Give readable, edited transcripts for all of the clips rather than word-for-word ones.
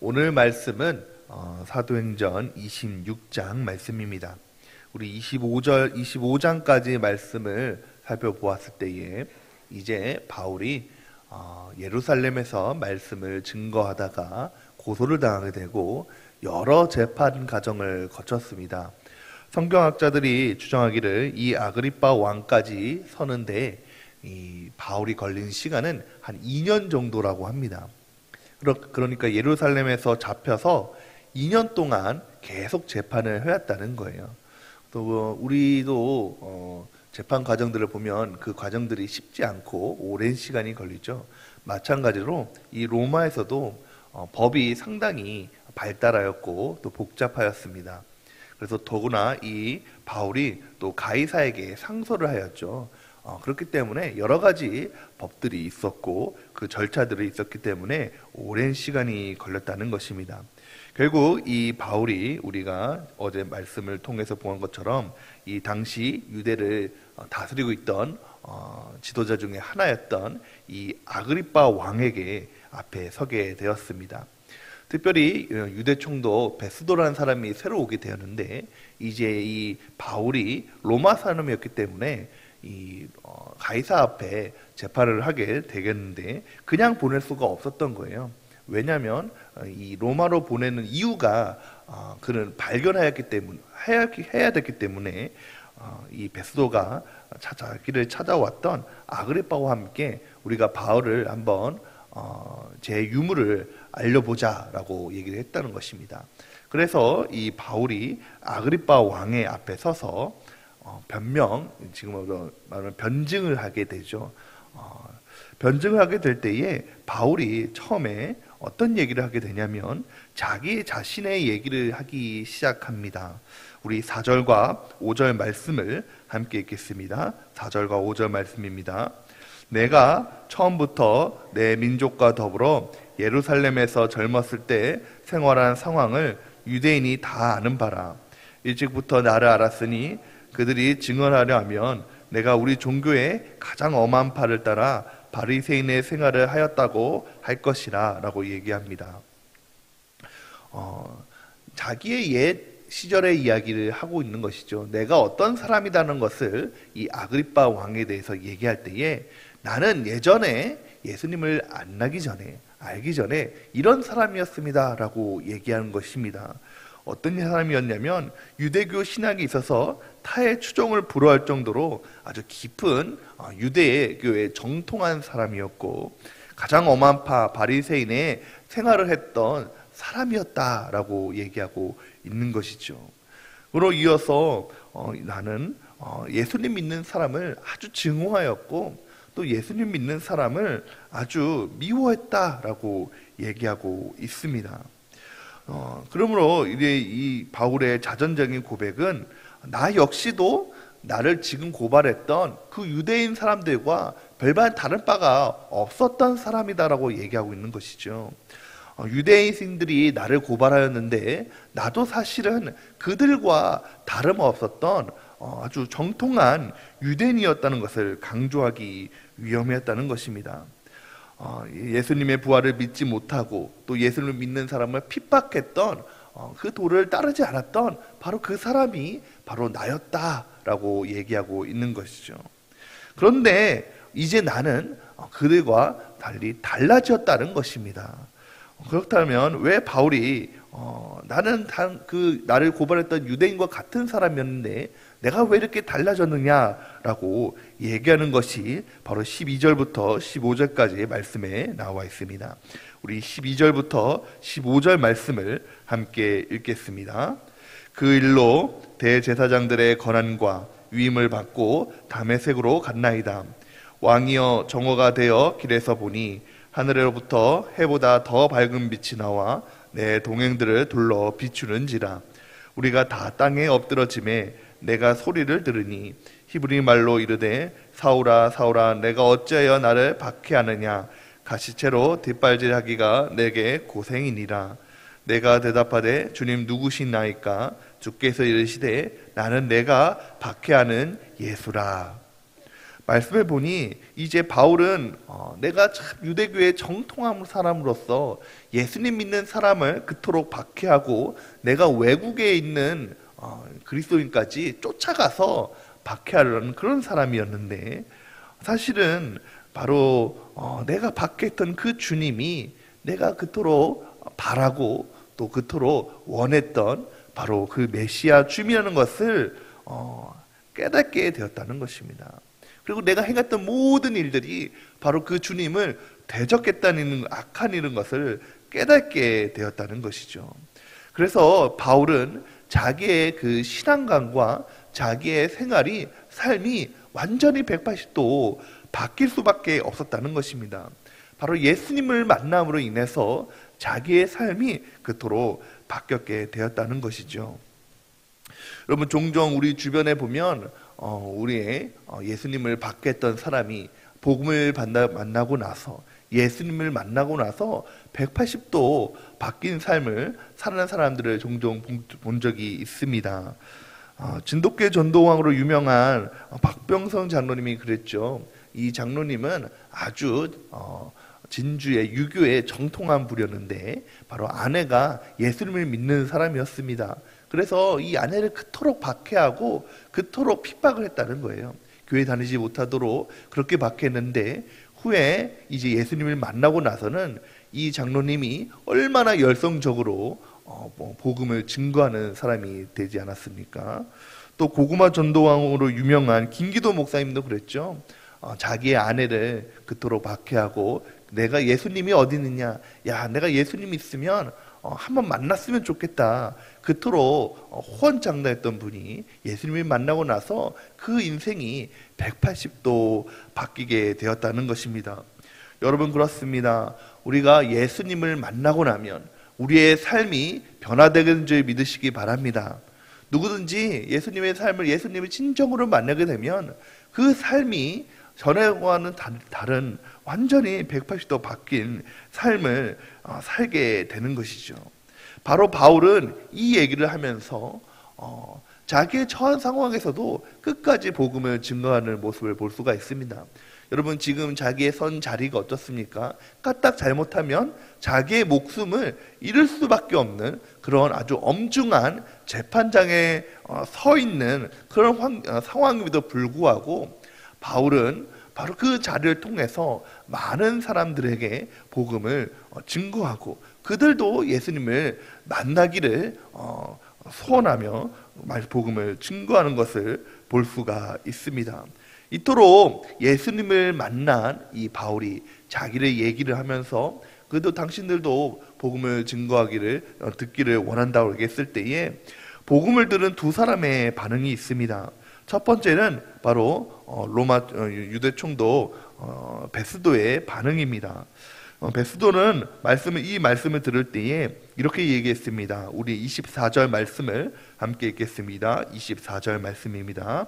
오늘 말씀은 사도행전 26장 말씀입니다. 우리 25장까지 말씀을 살펴보았을 때에 이제 바울이 예루살렘에서 말씀을 증거하다가 고소를 당하게 되고 여러 재판 과정을 거쳤습니다. 성경학자들이 주장하기를 이 아그리빠 왕까지 서는데 이 바울이 걸린 시간은 한 2년 정도라고 합니다. 그러니까 예루살렘에서 잡혀서 2년 동안 계속 재판을 해왔다는 거예요. 또 우리도 재판 과정들을 보면 그 과정들이 쉽지 않고 오랜 시간이 걸리죠. 마찬가지로 이 로마에서도 법이 상당히 발달하였고 또 복잡하였습니다. 그래서 더구나 이 바울이 또 가이사에게 상소를 하였죠. 그렇기 때문에 여러 가지 법들이 있었고 그 절차들이 있었기 때문에 오랜 시간이 걸렸다는 것입니다. 결국 이 바울이 우리가 어제 말씀을 통해서 본 것처럼 이 당시 유대를 다스리고 있던 지도자 중에 하나였던 이 아그리빠 왕에게 앞에 서게 되었습니다. 특별히 유대 총독 베스도라는 사람이 새로 오게 되었는데 이제 이 바울이 로마 사람이었기 때문에 이 가이사 앞에 재판을 하게 되겠는데 그냥 보낼 수가 없었던 거예요. 왜냐하면 이 로마로 보내는 이유가 그는 발견하였기 때문에 해야 됐기 때문에 이 베스도가 자기를 찾아왔던 아그리빠와 함께 우리가 바울을 한번 제 유무를 알려보자라고 얘기를 했다는 것입니다. 그래서 이 바울이 아그리빠 왕의 앞에 서서 지금으로 말하면 변증을 하게 되죠. 변증을 하게 될 때에 바울이 처음에 어떤 얘기를 하게 되냐면 자기 자신의 얘기를 하기 시작합니다. 우리 4절과 5절 말씀을 함께 읽겠습니다. 4절과 5절 말씀입니다. 내가 처음부터 내 민족과 더불어 예루살렘에서 젊었을 때 생활한 상황을 유대인이 다 아는 바라. 일찍부터 나를 알았으니 그들이 증언하려 하면 내가 우리 종교의 가장 엄한 파를 따라 바리새인의 생활을 하였다고 할 것이라 라고 얘기합니다. 자기의 옛 시절의 이야기를 하고 있는 것이죠. 내가 어떤 사람이라는 것을 이 아그리빠 왕에 대해서 얘기할 때에 나는 예전에 예수님을 알기 전에 이런 사람이었습니다 라고 얘기하는 것입니다. 어떤 사람이었냐면 유대교 신학에 있어서 타의 추종을 불허할 정도로 아주 깊은 유대교의 정통한 사람이었고 가장 엄한 파 바리새인의 생활을 했던 사람이었다라고 얘기하고 있는 것이죠. 그로 이어서 나는 예수님 믿는 사람을 아주 증오하였고 또 예수님 믿는 사람을 아주 미워했다라고 얘기하고 있습니다. 그러므로 이제 이 바울의 자전적인 고백은 나 역시도 나를 지금 고발했던 그 유대인 사람들과 별반 다른 바가 없었던 사람이다라고 얘기하고 있는 것이죠. 유대인들이 나를 고발하였는데 나도 사실은 그들과 다름없었던 아주 정통한 유대인이었다는 것을 강조하기 위함이었다는 것입니다. 예수님의 부활을 믿지 못하고 또 예수님을 믿는 사람을 핍박했던 그 도를 따르지 않았던 바로 그 사람이 바로 나였다라고 얘기하고 있는 것이죠. 그런데 이제 나는 그들과 달리 달라졌다는 것입니다. 그렇다면 왜 바울이 나는 나를 고발했던 유대인과 같은 사람이었는데 내가 왜 이렇게 달라졌느냐라고 얘기하는 것이 바로 12절부터 15절까지의 말씀에 나와 있습니다. 우리 12절부터 15절 말씀을 함께 읽겠습니다. 그 일로 대제사장들의 권한과 위임을 받고 다메섹으로 갔나이다. 왕이여 정오가 되어 길에서 보니 하늘로부터 해보다 더 밝은 빛이 나와 내 동행들을 둘러 비추는지라. 우리가 다 땅에 엎드러짐에 내가 소리를 들으니 히브리 말로 이르되 사울아 사울아 내가 어찌하여 나를 박해하느냐. 가시채로 뒷발질하기가 내게 고생이니라. 내가 대답하되 주님 누구시나이까. 주께서 이르시되 나는 내가 박해하는 예수라. 말씀해 보니 이제 바울은 내가 참 유대교의 정통한 사람으로서 예수님 믿는 사람을 그토록 박해하고 내가 외국에 있는 그리스도인까지 쫓아가서 박해하려는 그런 사람이었는데, 사실은 바로 내가 박해했던 그 주님이 내가 그토록 바라고 또 그토록 원했던 바로 그 메시아 주님이라는 것을 깨닫게 되었다는 것입니다. 그리고 내가 행했던 모든 일들이 바로 그 주님을 대적했다는 악한 이런 것을 깨닫게 되었다는 것이죠. 그래서 바울은 자기의 그 신앙관과 자기의 생활이, 삶이 완전히 180도 바뀔 수밖에 없었다는 것입니다. 바로 예수님을 만남으로 인해서 자기의 삶이 그토록 바뀌게 되었다는 것이죠. 여러분, 종종 우리 주변에 보면 우리의 예수님을 박해했던 사람이 복음을 만나고 나서, 예수님을 만나고 나서 180도 바뀐 삶을 사는 사람들을 종종 본 적이 있습니다. 진돗개 전도왕으로 유명한 박병성 장로님이 그랬죠. 이 장로님은 아주 진주의 유교의 정통한 부류였는데 바로 아내가 예수님을 믿는 사람이었습니다. 그래서 이 아내를 그토록 박해하고 그토록 핍박을 했다는 거예요. 교회 다니지 못하도록 그렇게 박해했는데, 후에 이제 예수님을 만나고 나서는 이 장로님이 얼마나 열성적으로 복음을 증거하는 사람이 되지 않았습니까? 또 고구마 전도왕으로 유명한 김기도 목사님도 그랬죠. 자기의 아내를 그토록 박해하고 내가 예수님이 어디 있느냐, 야 내가 예수님 있으면 한번 만났으면 좋겠다, 그토록 호언장담했던 분이 예수님을 만나고 나서 그 인생이 180도 바뀌게 되었다는 것입니다. 여러분, 그렇습니다. 우리가 예수님을 만나고 나면 우리의 삶이 변화되는 줄 믿으시기 바랍니다. 누구든지 예수님의 삶을, 예수님을 진정으로 만나게 되면 그 삶이 전에와는 다른 완전히 180도 바뀐 삶을 살게 되는 것이죠. 바로 바울은 이 얘기를 하면서 자기의 처한 상황에서도 끝까지 복음을 증거하는 모습을 볼 수가 있습니다. 여러분, 지금 자기의 선 자리가 어떻습니까? 까딱 잘못하면 자기의 목숨을 잃을 수밖에 없는 그런 아주 엄중한 재판장에 서 있는 그런 상황임에도 불구하고 바울은 바로 그 자리를 통해서 많은 사람들에게 복음을 증거하고 그들도 예수님을 만나기를 소원하며 복음을 증거하는 것을 볼 수가 있습니다. 이토록 예수님을 만난 이 바울이 자기를 얘기를 하면서 그래도 당신들도 복음을 증거하기를 듣기를 원한다고 얘기했을 때에 복음을 들은 두 사람의 반응이 있습니다. 첫 번째는 바로 로마 유대 총독 베스도의 반응입니다. 베스도는 이 말씀을 들을 때에 이렇게 얘기했습니다. 우리 24절 말씀을 함께 읽겠습니다. 24절 말씀입니다.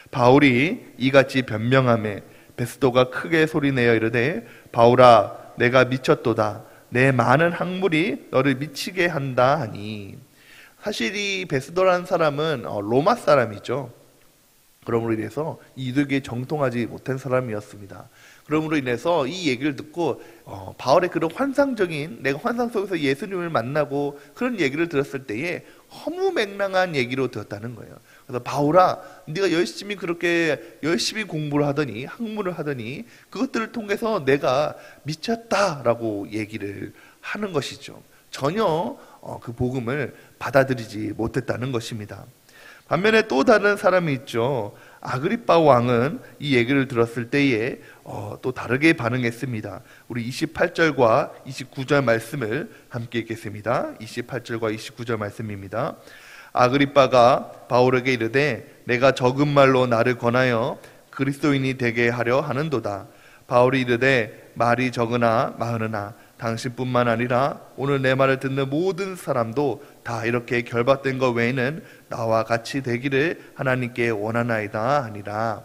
바울이 이같이 변명하매 베스도가 크게 소리내어 이르되, 바울아 내가 미쳤도다. 내 많은 학문이 너를 미치게 한다 하니. 사실 이 베스도라는 사람은 로마 사람이죠. 그러므로 인해서 이들에게 정통하지 못한 사람이었습니다. 그러므로 인해서 이 얘기를 듣고 바울의 그런 환상적인, 내가 환상 속에서 예수님을 만나고 그런 얘기를 들었을 때에 허무맹랑한 얘기로 들었다는 거예요. 그래서 바울아, 네가 그렇게 열심히 공부를 하더니, 학문을 하더니 그것들을 통해서 내가 미쳤다라고 얘기를 하는 것이죠. 전혀 그 복음을 받아들이지 못했다는 것입니다. 반면에 또 다른 사람이 있죠. 아그리빠 왕은 이 얘기를 들었을 때에 또 다르게 반응했습니다. 우리 28절과 29절 말씀을 함께 읽겠습니다. 28절과 29절 말씀입니다. 아그리빠가 바울에게 이르되, 내가 적은 말로 나를 권하여 그리스도인이 되게 하려 하는도다. 바울이 이르되, 말이 적으나 많으나 당신뿐만 아니라 오늘 내 말을 듣는 모든 사람도 다 이렇게 결박된 것 외에는 나와 같이 되기를 하나님께 원하나이다 하니라.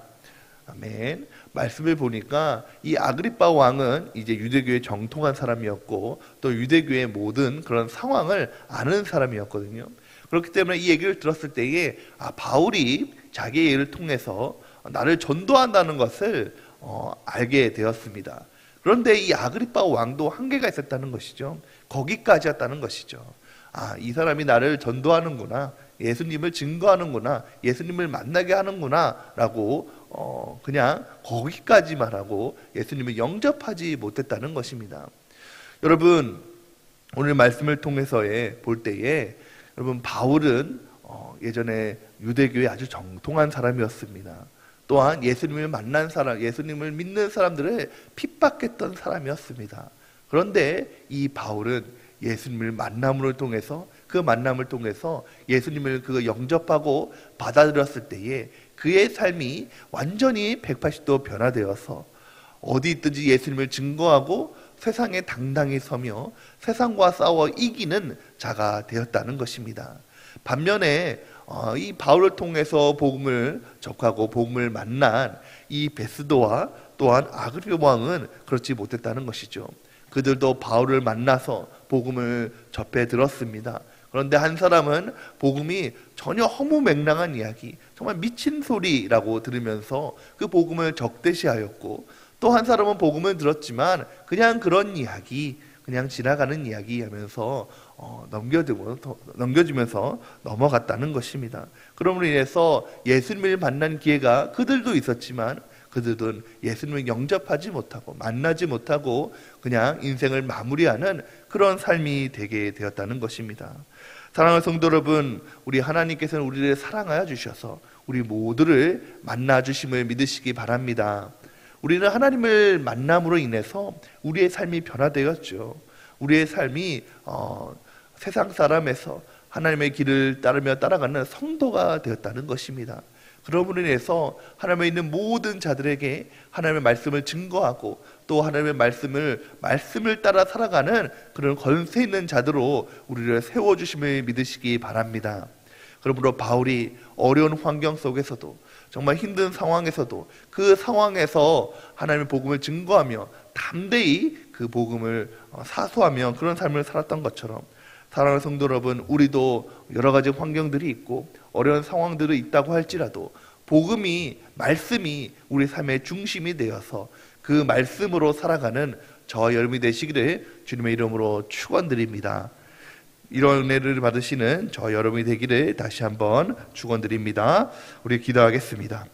아멘. 말씀을 보니까 이 아그리빠 왕은 이제 유대교의 정통한 사람이었고 또 유대교의 모든 그런 상황을 아는 사람이었거든요. 그렇기 때문에 이 얘기를 들었을 때에 바울이 자기의 일을 통해서 나를 전도한다는 것을 알게 되었습니다. 그런데 이 아그리파 왕도 한계가 있었다는 것이죠. 거기까지였다는 것이죠. 이 사람이 나를 전도하는구나, 예수님을 증거하는구나, 예수님을 만나게 하는구나 라고 그냥 거기까지만 하고 예수님을 영접하지 못했다는 것입니다. 여러분, 오늘 말씀을 통해서 볼 때에 여러분, 바울은 예전에 유대교에 아주 정통한 사람이었습니다. 또한 예수님을 만난 사람, 예수님을 믿는 사람들을 핍박했던 사람이었습니다. 그런데 이 바울은 예수님을 만남을 통해서, 그 만남을 통해서 예수님을 영접하고 받아들였을 때에 그의 삶이 완전히 180도 변화되어서 어디 있든지 예수님을 증거하고 세상에 당당히 서며 세상과 싸워 이기는 자가 되었다는 것입니다. 반면에 이 바울을 통해서 복음을 접하고 복음을 만난 이 베스도와 또한 아그리파 왕은 그렇지 못했다는 것이죠. 그들도 바울을 만나서 복음을 접해 들었습니다. 그런데 한 사람은 복음이 전혀 허무맹랑한 이야기, 정말 미친 소리라고 들으면서 그 복음을 적대시하였고, 또 한 사람은 복음을 들었지만 그냥 그런 이야기, 그냥 지나가는 이야기 하면서 넘겨주면서 넘어갔다는 것입니다. 그러므로 인해서 예수님을 만난 기회가 그들도 있었지만 그들은 예수님을 영접하지 못하고 만나지 못하고 그냥 인생을 마무리하는 그런 삶이 되게 되었다는 것입니다. 사랑하는 성도 여러분, 우리 하나님께서는 우리를 사랑하여 주셔서 우리 모두를 만나 주심을 믿으시기 바랍니다. 우리는 하나님을 만남으로 인해서 우리의 삶이 변화되었죠. 우리의 삶이 세상 사람에서 하나님의 길을 따르며 따라가는 성도가 되었다는 것입니다. 그러므로 인해서 하나님에 있는 모든 자들에게 하나님의 말씀을 증거하고 또 하나님의 말씀을 따라 살아가는 그런 권세 있는 자들로 우리를 세워주심을 믿으시기 바랍니다. 그러므로 바울이 어려운 환경 속에서도 정말 힘든 상황에서도 그 상황에서 하나님의 복음을 증거하며 담대히 그 복음을 사수하며 그런 삶을 살았던 것처럼, 사랑하는 성도 여러분, 우리도 여러 가지 환경들이 있고 어려운 상황들이 있다고 할지라도 복음이, 말씀이 우리 삶의 중심이 되어서 그 말씀으로 살아가는 저와 여러분이 되시기를 주님의 이름으로 축원드립니다. 이런 은혜를 받으시는 저와 여러분이 되기를 다시 한번 축원드립니다. 우리 기도하겠습니다.